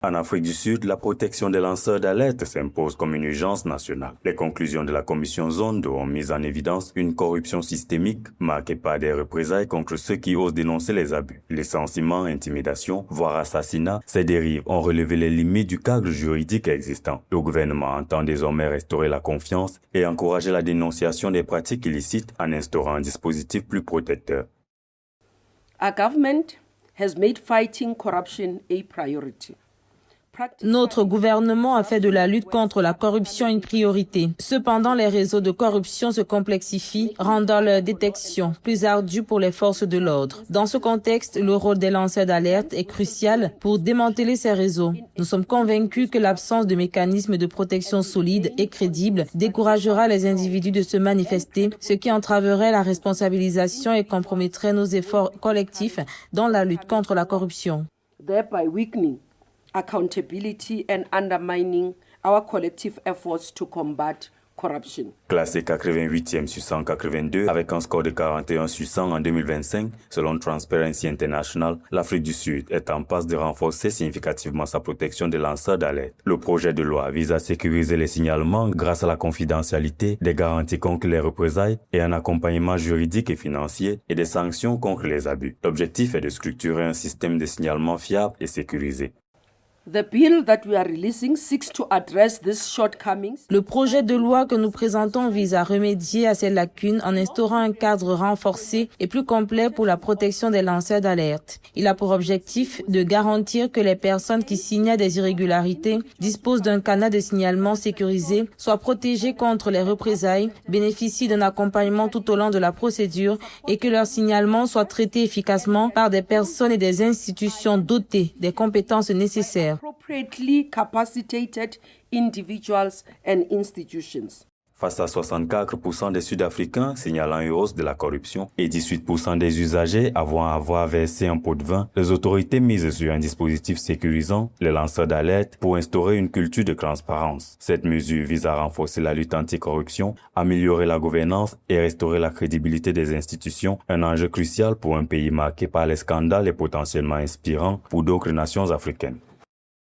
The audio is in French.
En Afrique du Sud, la protection des lanceurs d'alerte s'impose comme une urgence nationale. Les conclusions de la commission Zondo ont mis en évidence une corruption systémique marquée par des représailles contre ceux qui osent dénoncer les abus. Licenciements, intimidations, voire assassinats, ces dérives ont relevé les limites du cadre juridique existant. Le gouvernement entend désormais restaurer la confiance et encourager la dénonciation des pratiques illicites en instaurant un dispositif plus protecteur. Our government has made fighting corruption a priority. Notre gouvernement a fait de la lutte contre la corruption une priorité. Cependant, les réseaux de corruption se complexifient, rendant leur détection plus ardue pour les forces de l'ordre. Dans ce contexte, le rôle des lanceurs d'alerte est crucial pour démanteler ces réseaux. Nous sommes convaincus que l'absence de mécanismes de protection solides et crédibles découragera les individus de se manifester, ce qui entraverait la responsabilisation et compromettrait nos efforts collectifs dans la lutte contre la corruption. Thereby weakening accountability and undermining our collective efforts to combat corruption. Classé 88e sur 182 avec un score de 41 sur 100 en 2025, selon Transparency International, l'Afrique du Sud est en passe de renforcer significativement sa protection des lanceurs d'alerte. Le projet de loi vise à sécuriser les signalements grâce à la confidentialité, des garanties contre les représailles et un accompagnement juridique et financier et des sanctions contre les abus. L'objectif est de structurer un système de signalement fiable et sécurisé. The bill that we are releasing seeks to address these shortcomings. Le projet de loi que nous présentons vise à remédier à ces lacunes en instaurant un cadre renforcé et plus complet pour la protection des lanceurs d'alerte. Il a pour objectif de garantir que les personnes qui signalent des irrégularités disposent d'un canal de signalement sécurisé, soient protégées contre les représailles, bénéficient d'un accompagnement tout au long de la procédure et que leurs signalements soient traités efficacement par des personnes et des institutions dotées des compétences nécessaires. Appropriately capacitated individuals and institutions. Face à 64% des Sud-Africains signalant une hausse de la corruption et 18% des usagers avoir versé un pot de vin, les autorités misent sur un dispositif sécurisant les lanceurs d'alerte pour instaurer une culture de transparence. Cette mesure vise à renforcer la lutte anticorruption, améliorer la gouvernance et restaurer la crédibilité des institutions, un enjeu crucial pour un pays marqué par les scandales et potentiellement inspirant pour d'autres nations africaines.